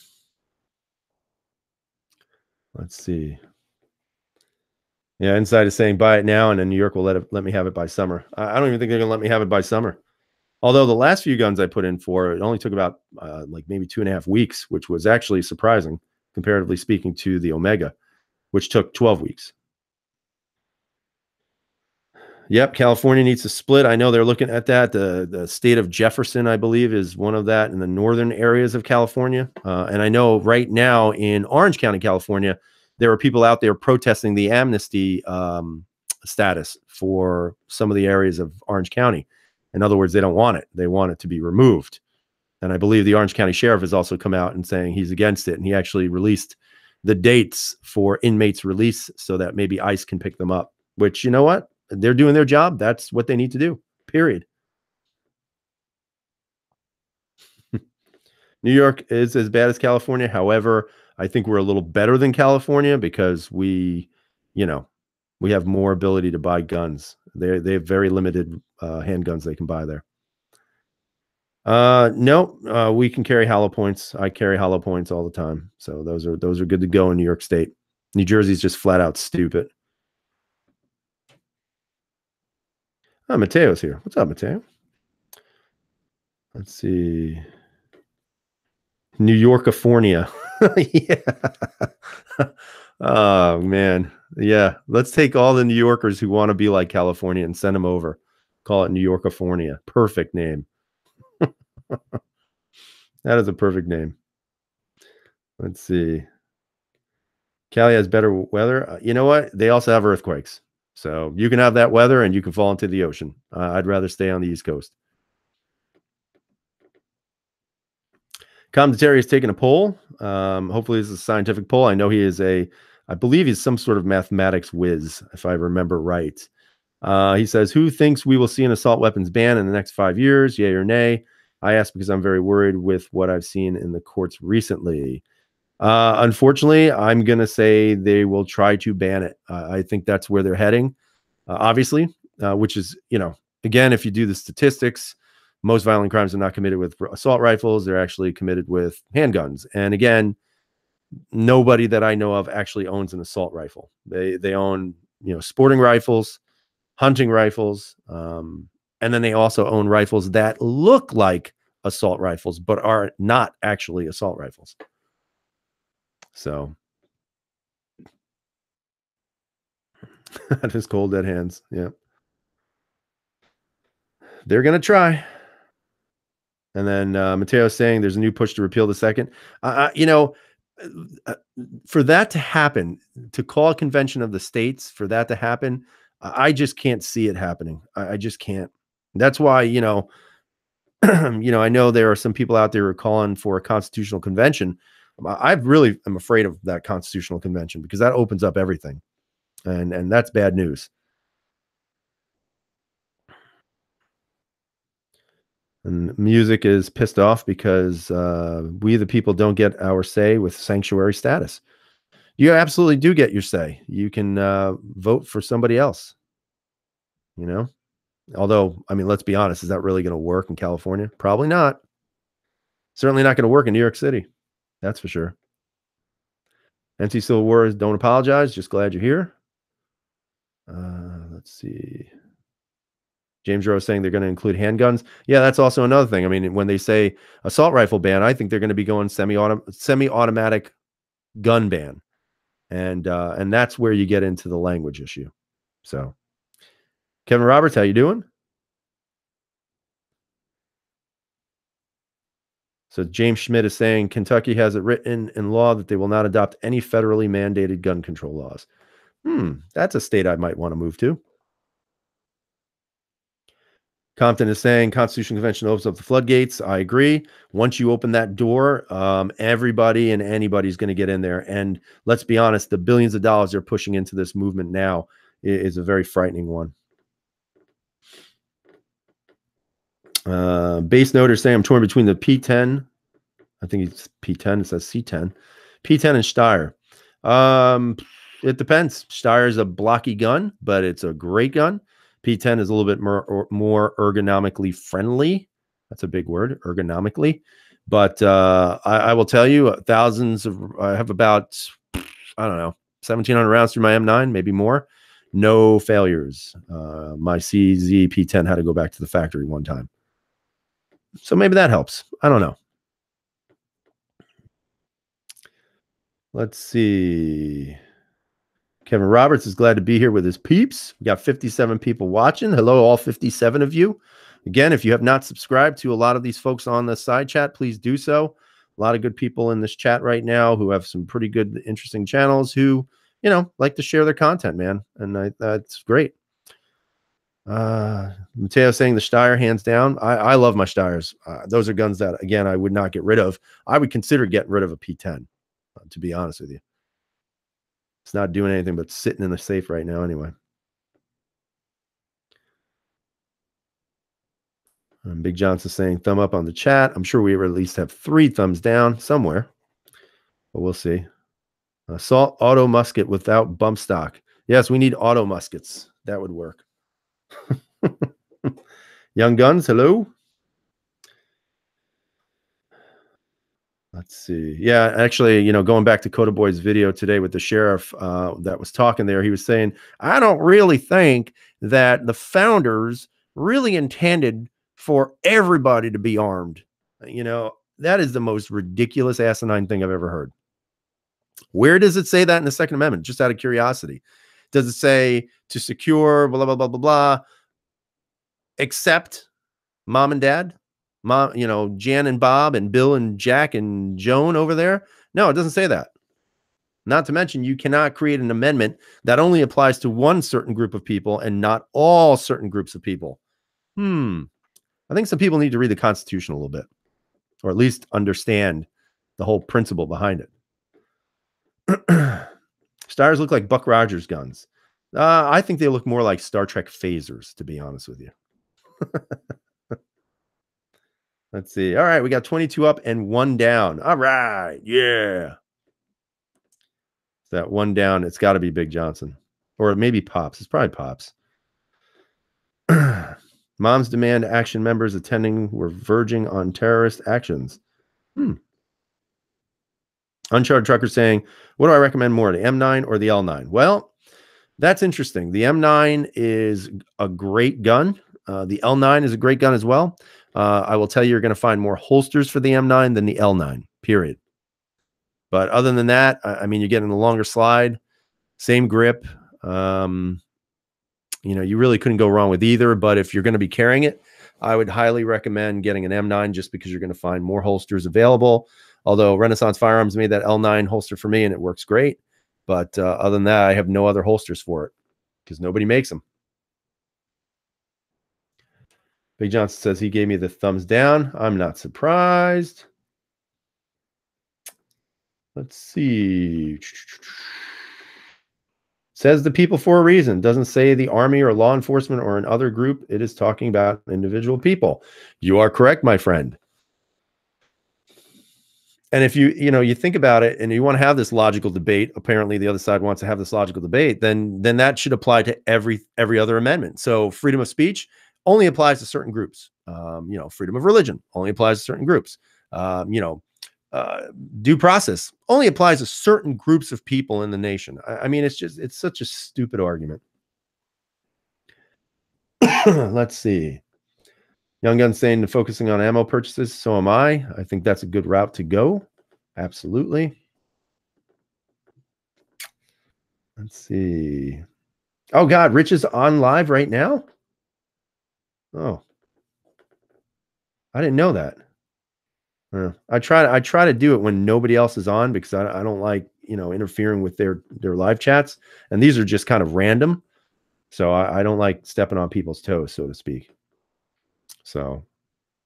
Let's see. Yeah, Inside is saying buy it now, and then New York will let me have it by summer. I don't even think they're going to let me have it by summer. Although the last few guns I put in for, it only took about like maybe 2.5 weeks, which was actually surprising, comparatively speaking, to the Omega, which took 12 weeks. Yep, California needs to split. I know they're looking at that. The state of Jefferson, I believe, is one of that in the northern areas of California. And I know right now in Orange County, California, there are people out there protesting the amnesty status for some of the areas of Orange County. In other words, they don't want it. They want it to be removed. And I believe the Orange County Sheriff has also come out and saying he's against it. And he actually released the dates for inmates' release so that maybe ICE can pick them up, which, you know what? They're doing their job. That's what they need to do, period. New York is as bad as California. However, I think we're a little better than California because we have more ability to buy guns. They have very limited handguns they can buy there. No, we can carry hollow points. I carry hollow points all the time. So those are good to go in New York State. New Jersey's just flat out stupid. Oh, Mateo's here. What's up, Mateo? Let's see. New Yorkifornia. Yeah. Oh, man. Yeah. Let's take all the New Yorkers who want to be like California and send them over. Call it New Yorkifornia. Perfect name. That is a perfect name. Let's see. Cali has better weather. You know what? They also have earthquakes. So you can have that weather and you can fall into the ocean. I'd rather stay on the East Coast. Commentary is taking a poll. Hopefully this is a scientific poll. I know he is I believe he's some sort of mathematics whiz, if I remember right. He says, who thinks we will see an assault weapons ban in the next 5 years? Yay or nay? I ask because I'm very worried with what I've seen in the courts recently. Unfortunately, I'm going to say they will try to ban it. I think that's where they're heading, obviously, which is, again, if you do the statistics, most violent crimes are not committed with assault rifles. They're actually committed with handguns. And again, nobody that I know of actually owns an assault rifle. They own, sporting rifles, hunting rifles, and then they also own rifles that look like assault rifles but are not actually assault rifles. So just cold dead hands. Yeah, they're gonna try. And then Mateo's saying there's a new push to repeal the second. For that to happen, to call a convention of the states, for that to happen, I just can't see it happening. I just can't. That's why, I know there are some people out there who are calling for a constitutional convention. I really am afraid of that constitutional convention because that opens up everything, and that's bad news. And music is pissed off because we, the people, don't get our say with sanctuary status. You absolutely do get your say. You can vote for somebody else, Although, I mean, let's be honest, is that really going to work in California? Probably not. Certainly not going to work in New York City. That's for sure. Anti-Civil War, don't apologize. Just glad you're here. Let's see. James Rose saying they're going to include handguns. Yeah, that's also another thing. I mean, when they say assault rifle ban, I think they're going to be going semi-automatic gun ban. And that's where you get into the language issue. So, Kevin Roberts, how you doing? So James Schmidt is saying Kentucky has it written in law that they will not adopt any federally mandated gun control laws. That's a state I might want to move to. Compton is saying Constitutional Convention opens up the floodgates. I agree. Once you open that door, everybody and anybody's going to get in there. And let's be honest, the billions of dollars they're pushing into this movement now is a very frightening one. Base note is saying I'm torn between the P10. I think it's P10. It says C10. P10 and Steyr. It depends. Steyr is a blocky gun, but it's a great gun. P10 is a little bit more ergonomically friendly. That's a big word, ergonomically. But I will tell you, I have about, 1,700 rounds through my M9, maybe more. No failures. My CZ P10 had to go back to the factory one time. So maybe that helps. I don't know. Let's see. Kevin Roberts is glad to be here with his peeps. We got 57 people watching. Hello, all 57 of you. Again, if you have not subscribed to a lot of these folks on the side chat, please do so. A lot of good people in this chat right now who have some pretty good, interesting channels who, like to share their content, man. And that's great. Mateo saying the Steyr, hands down. I love my Steyrs. Those are guns that, again, I would not get rid of. I would consider getting rid of a P10, to be honest with you. It's not doing anything but sitting in the safe right now anyway. Big Johnson saying thumb up on the chat. I'm sure we at least have 3 thumbs down somewhere, but we'll see. Assault auto musket without bump stock. Yes, we need auto muskets. That would work. Young Guns, hello. Let's see. Yeah, actually, going back to Coda Boy's video today with the sheriff that was talking there, he was saying, I don't really think that the founders really intended for everybody to be armed. That is the most ridiculous, asinine thing I've ever heard. Where does it say that in the Second Amendment? Just out of curiosity. Does it say to secure, blah, blah, blah, blah, blah, except mom and dad? Mom, Jan and Bob and Bill and Jack and Joan over there? No, it doesn't say that. Not to mention, you cannot create an amendment that only applies to one certain group of people and not all certain groups of people. I think some people need to read the Constitution a little bit, or at least understand the whole principle behind it. Steyrs look like Buck Rogers guns. I think they look more like Star Trek phasers, to be honest with you. Let's see. All right, we got 22 up and 1 down. All right, yeah. That 1 down, it's got to be Big Johnson. Or maybe Pops. It's probably Pops. Moms demand action members attending were verging on terrorist actions. Uncharted Trucker saying, what do I recommend more, the M9 or the L9? Well, that's interesting. The M9 is a great gun. The L9 is a great gun as well. I will tell you, you're going to find more holsters for the M9 than the L9, period. But other than that, I mean, you're getting a longer slide, same grip. You know, you really couldn't go wrong with either. But if you're going to be carrying it, I would highly recommend getting an M9 just because you're going to find more holsters available. Although Renaissance Firearms made that L9 holster for me and it works great. But other than that, I have no other holsters for it because nobody makes them. Big Johnson says he gave me the thumbs down. I'm not surprised. Let's see. Says the people for a reason. Doesn't say the army or law enforcement or another group. It is talking about individual people. You are correct, my friend. And if you think about it and you want to have this logical debate, apparently the other side wants to have this logical debate, then that should apply to every other amendment. So freedom of speech only applies to certain groups. Freedom of religion only applies to certain groups. Due process only applies to certain groups of people in the nation. I mean, it's such a stupid argument. Let's see. Young Gun saying focusing on ammo purchases. So am I. I think that's a good route to go. Absolutely. Let's see. Oh God, Rich is on live right now. Oh, I didn't know that. I try to do it when nobody else is on because I don't like interfering with their live chats, and these are just kind of random, so I don't like stepping on people's toes, so to speak. So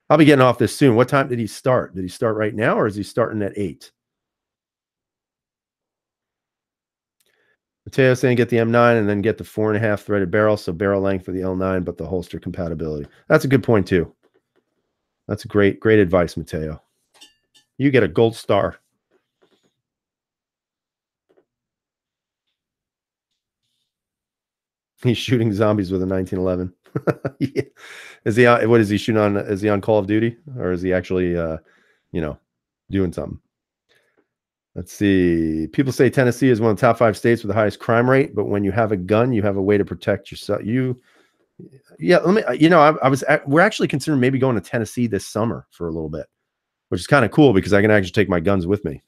I'll be getting off this soon. What time did he start? Did he start right now, or is he starting at 8? Mateo saying get the M9 and then get the 4.5 threaded barrel, so barrel length for the L9, but the holster compatibility. That's a good point too. That's great advice, Mateo. You get a gold star. He's shooting zombies with a 1911. Yeah. Is he on, what is he shooting on? Is he on Call of Duty, or is he actually doing something? Let's see. People say Tennessee is one of the top 5 states with the highest crime rate, but when you have a gun, you have a way to protect yourself. We're actually considering maybe going to Tennessee this summer for a little bit, which is kind of cool because I can actually take my guns with me.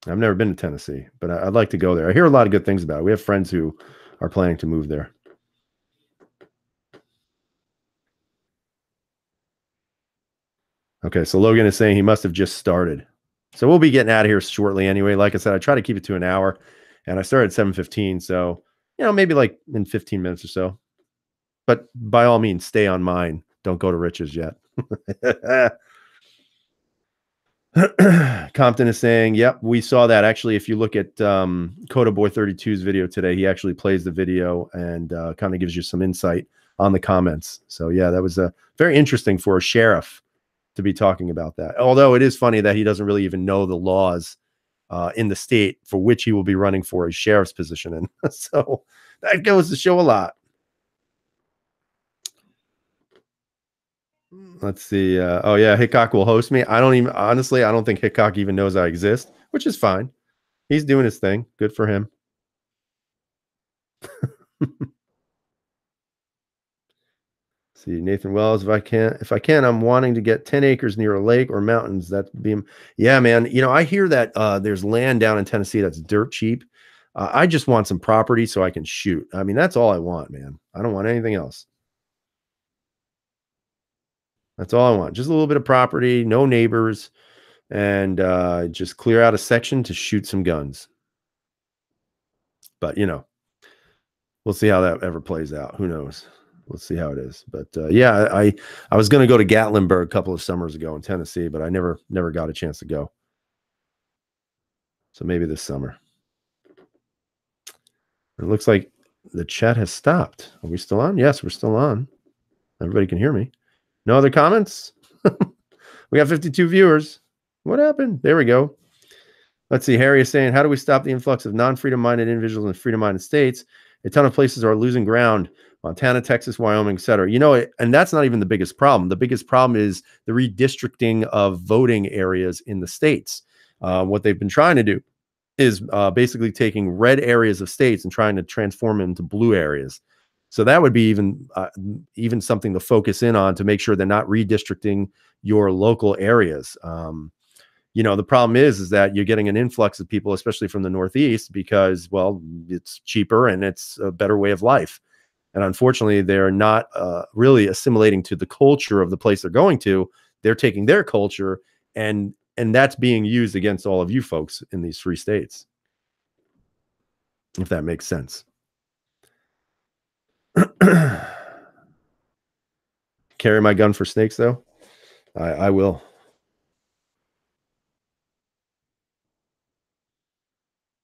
I've never been to Tennessee, but I'd like to go there. I hear a lot of good things about it. We have friends who are planning to move there. Okay, so Logan is saying he must have just started. So we'll be getting out of here shortly anyway. Like I said, I try to keep it to an hour, and I started at 7:15, so maybe like in 15 minutes or so. But by all means, stay on mine. Don't go to Rich's yet. Compton is saying, yep, we saw that. Actually, if you look at Coda Boy 32's video today, he actually plays the video and kind of gives you some insight on the comments. So yeah, that was very interesting for a sheriff to be talking about that. Although it is funny that he doesn't really even know the laws in the state for which he will be running for a sheriff's position in. So that goes to show a lot. Let's see. Oh yeah, Hickok will host me. I don't think Hickok even knows I exist, which is fine. He's doing his thing. Good for him. See, Nathan Wells, if I can, I'm wanting to get 10 acres near a lake or mountains. Yeah, man. I hear that there's land down in Tennessee that's dirt cheap. I just want some property so I can shoot. I mean, that's all I want, man. I don't want anything else. That's all I want. Just a little bit of property, no neighbors, and just clear out a section to shoot some guns. But, we'll see how that ever plays out. Who knows? Let's see how it is. But yeah, I was going to go to Gatlinburg a couple of summers ago in Tennessee, but I never got a chance to go. So maybe this summer. It looks like the chat has stopped. Are we still on? Yes, we're still on. Everybody can hear me. No other comments? We got 52 viewers. What happened? There we go. Let's see. Harry is saying, how do we stop the influx of non-freedom-minded individuals in freedom-minded states? A ton of places are losing ground. Montana, Texas, Wyoming, et cetera. And that's not even the biggest problem. The biggest problem is the redistricting of voting areas in the states. What they've been trying to do is basically taking red areas of states and trying to transform them into blue areas. So that would be even something to focus in on to make sure they're not redistricting your local areas. The problem is that you're getting an influx of people, especially from the Northeast, because, well, it's cheaper and it's a better way of life. And unfortunately, they're not really assimilating to the culture of the place they're going to. They're taking their culture, and that's being used against all of you folks in these free states, if that makes sense. Carry my gun for snakes, though? I will.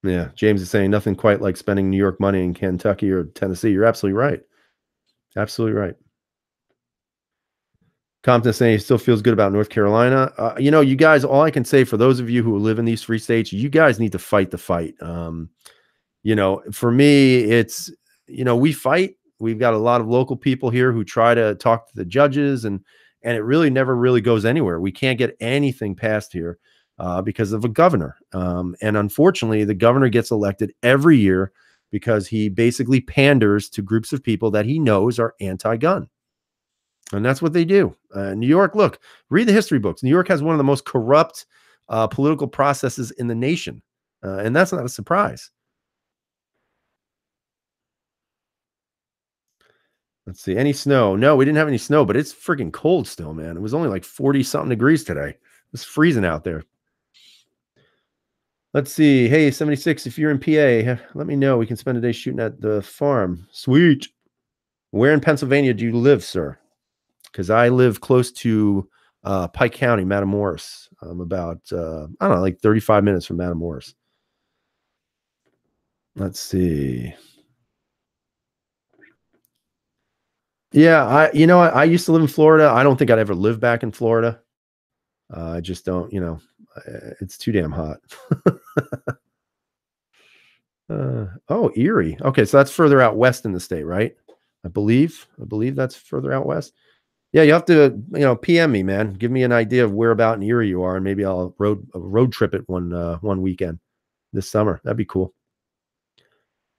Yeah, James is saying nothing quite like spending New York money in Kentucky or Tennessee. You're absolutely right. Absolutely right. Compton saying he still feels good about North Carolina. You guys, all I can say for those of you who live in these free states, you guys need to fight the fight. For me, it's, we fight. We've got a lot of local people here who try to talk to the judges, and it really never really goes anywhere. We can't get anything passed here because of a governor. And unfortunately, the governor gets elected every year because he basically panders to groups of people that he knows are anti-gun. And that's what they do. New York, look, read the history books. New York has one of the most corrupt political processes in the nation. And that's not a surprise. Let's see. Any snow? No, we didn't have any snow, but it's freaking cold still, man. It was only like 40 something degrees today. It's freezing out there. Let's see. Hey, 76, if you're in PA, let me know. We can spend a day shooting at the farm. Sweet. Where in Pennsylvania do you live, sir? Because I live close to Pike County, Matamoros. I'm about, I don't know, like 35 minutes from Matamoros. Let's see. Yeah, I used to live in Florida. I don't think I'd ever live back in Florida. I just don't, it's too damn hot. Oh, Erie. Okay, so that's further out west in the state, right? I believe that's further out west. Yeah, you have to, PM me, man. Give me an idea of where about in Erie you are, and maybe I'll road trip it one weekend this summer. That'd be cool.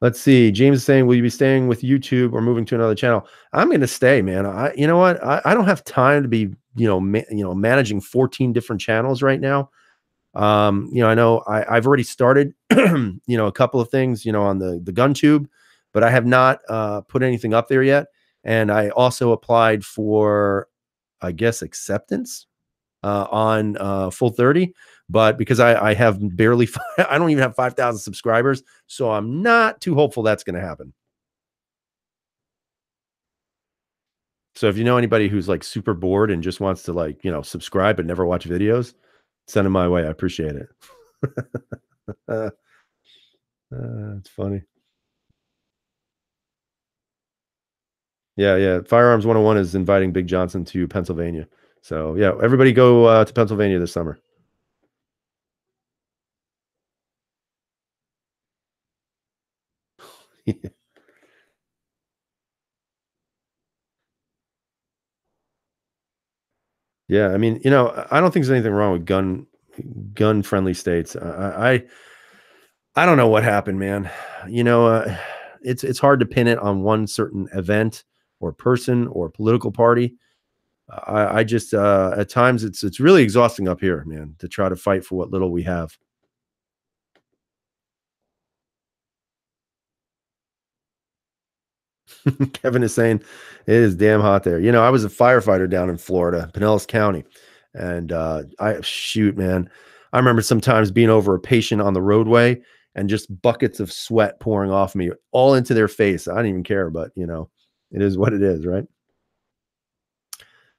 Let's see. James is saying, will you be staying with YouTube or moving to another channel? I'm going to stay, man. You know what? I don't have time to be, managing 14 different channels right now. I know I've already started, a couple of things, on the gun tube, but I have not put anything up there yet. And I also applied for, I guess, acceptance on Full 30. But because I have barely, I don't even have 5,000 subscribers. So I'm not too hopeful that's going to happen. So if you know anybody who's like super bored and just wants to subscribe but never watch videos, send them my way. I appreciate it. It's funny. Yeah. Firearms 101 is inviting Big Johnson to Pennsylvania. So yeah, everybody go to Pennsylvania this summer. Yeah, I mean, I don't think there's anything wrong with gun friendly states. I don't know what happened, man. It's hard to pin it on one certain event or person or political party. I just at times it's really exhausting up here, man, to try to fight for what little we have. Kevin is saying it is damn hot there. I was a firefighter down in Florida, Pinellas County, and man, I remember sometimes being over a patient on the roadway and just buckets of sweat pouring off me, all into their face. I don't even care, but it is what it is, right?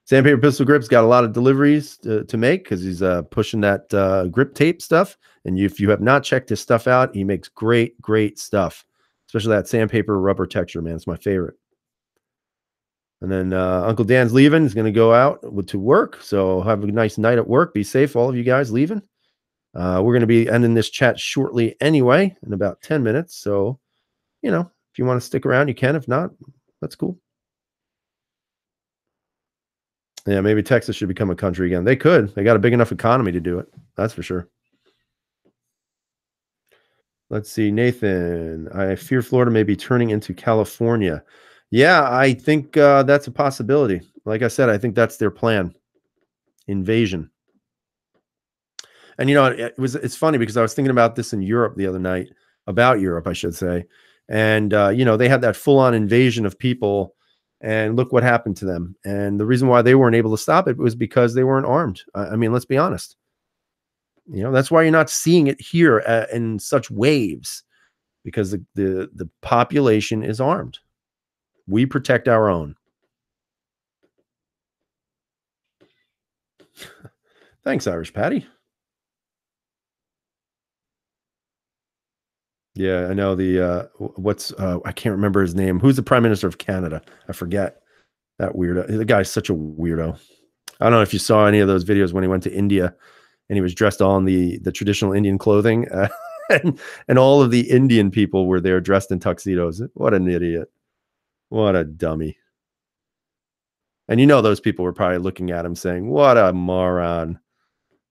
Sandpaper Pistol Grip's got a lot of deliveries to make because he's pushing that grip tape stuff. And if you have not checked his stuff out, he makes great stuff, especially that sandpaper rubber texture, man. It's my favorite. And then Uncle Dan's leaving. He's going to go out to work. So have a nice night at work. Be safe, all of you guys leaving. We're going to be ending this chat shortly anyway, in about 10 minutes. So, If you want to stick around, you can. If not, that's cool. Yeah, maybe Texas should become a country again. They could. They got a big enough economy to do it. That's for sure. Let's see, Nathan. I fear Florida may be turning into California. Yeah, I think that's a possibility. Like I said, I think that's their plan. Invasion. And it's funny because I was thinking about this in Europe the other night, about Europe, I should say. And they had that full-on invasion of people, and look what happened to them. And the reason why they weren't able to stop it was because they weren't armed. I mean, let's be honest. That's why you're not seeing it here in such waves, because the population is armed. We protect our own. Thanks, Irish Patty. Yeah, I know I can't remember his name. Who's the Prime Minister of Canada? I forget. That weirdo. The guy's such a weirdo. I don't know if you saw any of those videos when he went to India and he was dressed all in the traditional Indian clothing, and all of the Indian people were there dressed in tuxedos. What an idiot. What a dummy. And those people were probably looking at him saying, what a moron.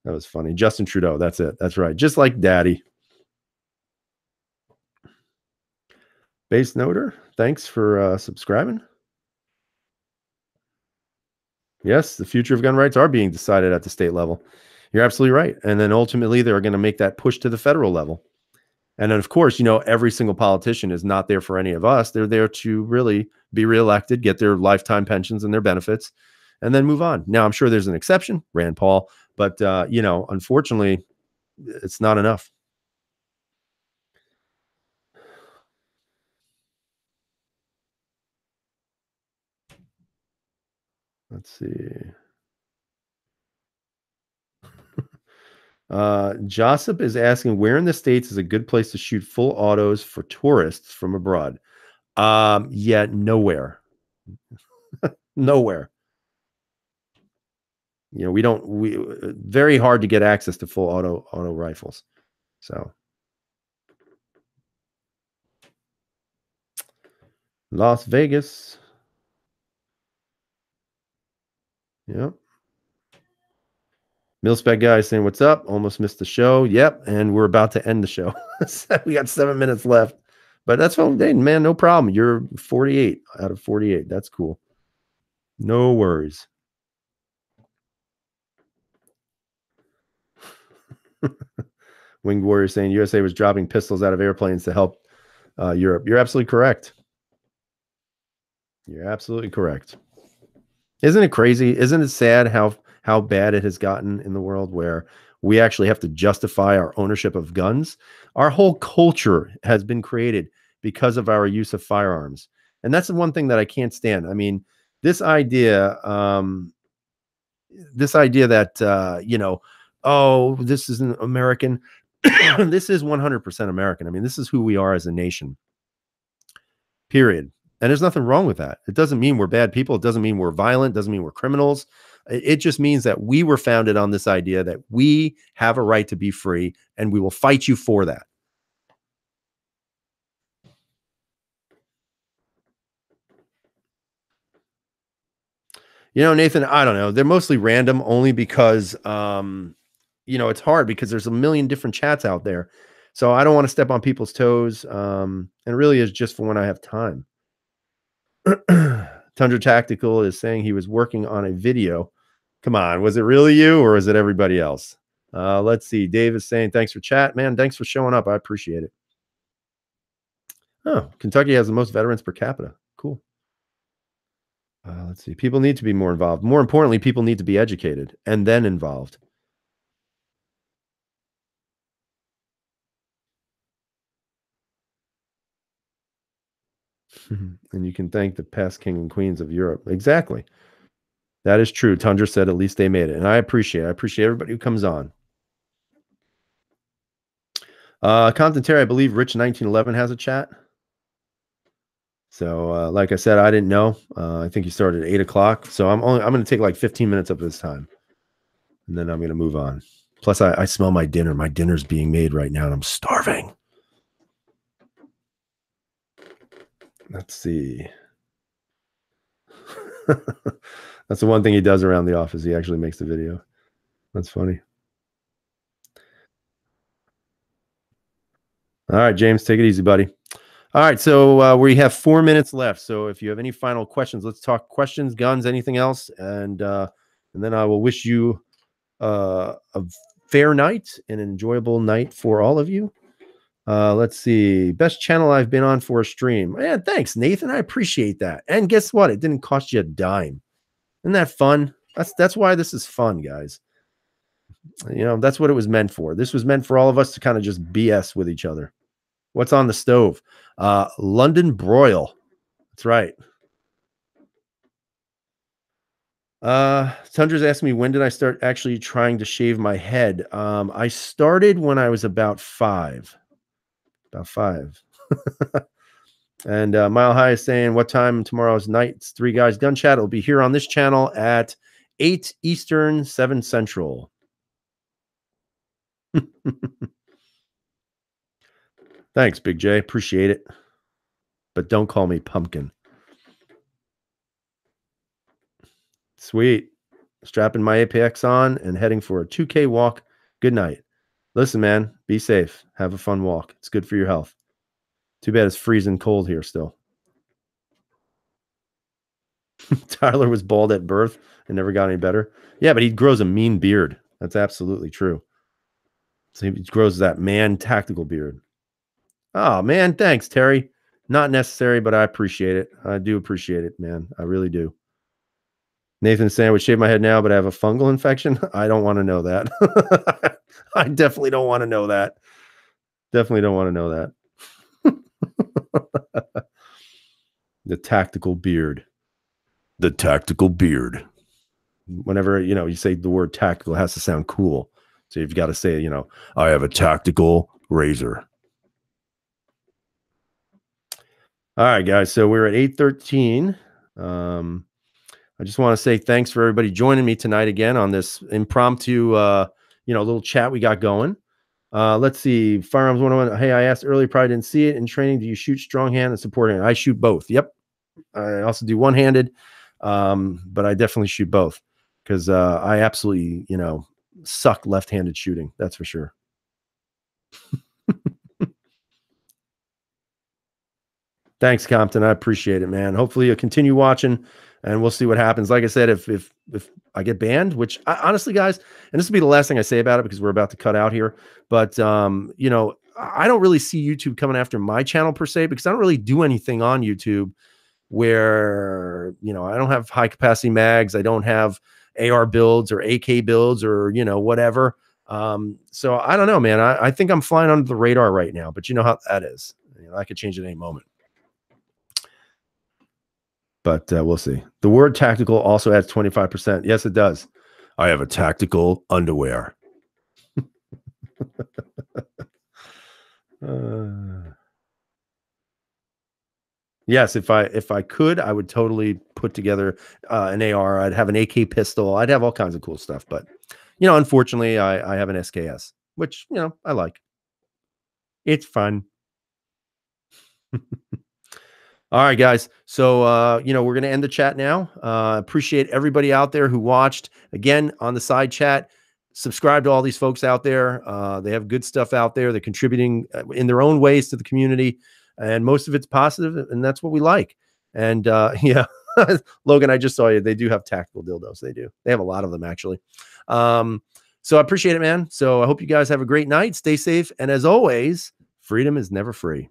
That was funny. Justin Trudeau. That's it. That's right. Just like daddy. Base Noter, thanks for subscribing. Yes, the future of gun rights are being decided at the state level. You're absolutely right. And then ultimately, they're going to make that push to the federal level. And then, of course, every single politician is not there for any of us. They're there to really be reelected, get their lifetime pensions and their benefits, and then move on. Now, I'm sure there's an exception, Rand Paul, but, unfortunately, it's not enough. Let's see. Josip is asking, where in the States is a good place to shoot full autos for tourists from abroad? Yeah, nowhere. Nowhere. We very hard to get access to full auto rifles. So Las Vegas. Yep. Milspec guy saying, what's up? Almost missed the show. Yep. And we're about to end the show. We got 7 minutes left, but that's fine, man. No problem. You're 48 out of 48. That's cool. No worries. Winged Warrior saying USA was dropping pistols out of airplanes to help Europe. You're absolutely correct. You're absolutely correct. Isn't it crazy? Isn't it sad how bad it has gotten in the world, where we actually have to justify our ownership of guns? Our whole culture has been created because of our use of firearms. And that's the one thing that I can't stand. I mean, this idea that, oh, this isn't American. This is 100% American. I mean, this is who we are as a nation, period. And there's nothing wrong with that. It doesn't mean we're bad people. It doesn't mean we're violent. It doesn't mean we're criminals. It just means that we were founded on this idea that we have a right to be free, and we will fight you for that. Nathan, I don't know. They're mostly random, only because, it's hard because there's a million different chats out there. So I don't want to step on people's toes. And it really is just for when I have time. Tundra Tactical is saying he was working on a video. Come on, was it really you, or is it everybody else? Let's see. Dave is saying, thanks for chat, man. Thanks for showing up. I appreciate it. Oh, Kentucky has the most veterans per capita. Cool. Let's see. People need to be more involved. More importantly, people need to be educated and then involved. And you can thank the past king and queens of Europe. Exactly. That is true. Tundra said at least they made it. And I appreciate everybody who comes on. Compton Terry, I believe Rich 1911 has a chat. So like I said, I didn't know. I think he started at 8 o'clock. So I'm going to take like 15 minutes of this time, and then I'm going to move on. Plus, I smell my dinner. My dinner's being made right now, and I'm starving. Let's see. That's the one thing he does around the office. He actually makes the video. That's funny. All right, James, take it easy, buddy. All right, so we have 4 minutes left. So if you have any final questions, let's talk questions, guns, anything else, and then I will wish you a fair night, an enjoyable night for all of you. Let's see. Best channel I've been on for a stream. Yeah, thanks, Nathan. I appreciate that. And guess what? It didn't cost you a dime. Isn't that fun? That's why this is fun, guys. You know, that's what it was meant for. This was meant for all of us to kind of just BS with each other. What's on the stove? London broil. That's right. Tundra's asked me, when did I start actually trying to shave my head? I started when I was about 5. About 5. And Mile High is saying, what time tomorrow's night? It's Three Guys Gun Chat. It'll be here on this channel at 8 Eastern, 7 Central. Thanks, Big J. Appreciate it. But don't call me Pumpkin. Sweet. Strapping my Apex on and heading for a 2K walk. Good night. Listen, man, be safe. Have a fun walk. It's good for your health. Too bad it's freezing cold here still. Tyler was bald at birth and never got any better. Yeah, but he grows a mean beard. That's absolutely true. So he grows that man tactical beard. Oh, man, thanks, Terry. Not necessary, but I appreciate it. I do appreciate it, man. I really do. Nathan saying I would shave my head now, but I have a fungal infection. I don't want to know that. I definitely don't want to know that. Definitely don't want to know that. The tactical beard. The tactical beard. Whenever, you say the word tactical, it has to sound cool. So you've got to say, I have a tactical razor. All right, guys. So we're at 8:13. I just want to say thanks for everybody joining me tonight again on this impromptu, little chat we got going. Let's see. Firearms 101. Hey, I asked earlier, probably didn't see it in training. Do you shoot strong hand and support hand? I shoot both. Yep. I also do one-handed, but I definitely shoot both because I absolutely, suck left-handed shooting. That's for sure. Thanks, Compton. I appreciate it, man. Hopefully you'll continue watching and we'll see what happens. Like I said, if I get banned, which honestly, guys, and this will be the last thing I say about it because we're about to cut out here, but I don't really see YouTube coming after my channel per se because I don't really do anything on YouTube where, I don't have high capacity mags. I don't have AR builds or AK builds or, whatever. So I don't know, man. I think I'm flying under the radar right now, but you know how that is. I could change at any moment. But we'll see. The word tactical also adds 25%. Yes, it does. I have a tactical underwear. Yes, if I could, I would totally put together an AR. I'd have an AK pistol. I'd have all kinds of cool stuff. But, unfortunately, I have an SKS, which, I like. It's fun. All right, guys. So, we're going to end the chat now. Appreciate everybody out there who watched. Again, on the side chat, subscribe to all these folks out there. They have good stuff out there. They're contributing in their own ways to the community. And most of it's positive, and that's what we like. And, yeah, Logan, I just saw you. They do have tactical dildos. They do. They have a lot of them, actually. So I appreciate it, man. So I hope you guys have a great night. Stay safe. And as always, freedom is never free.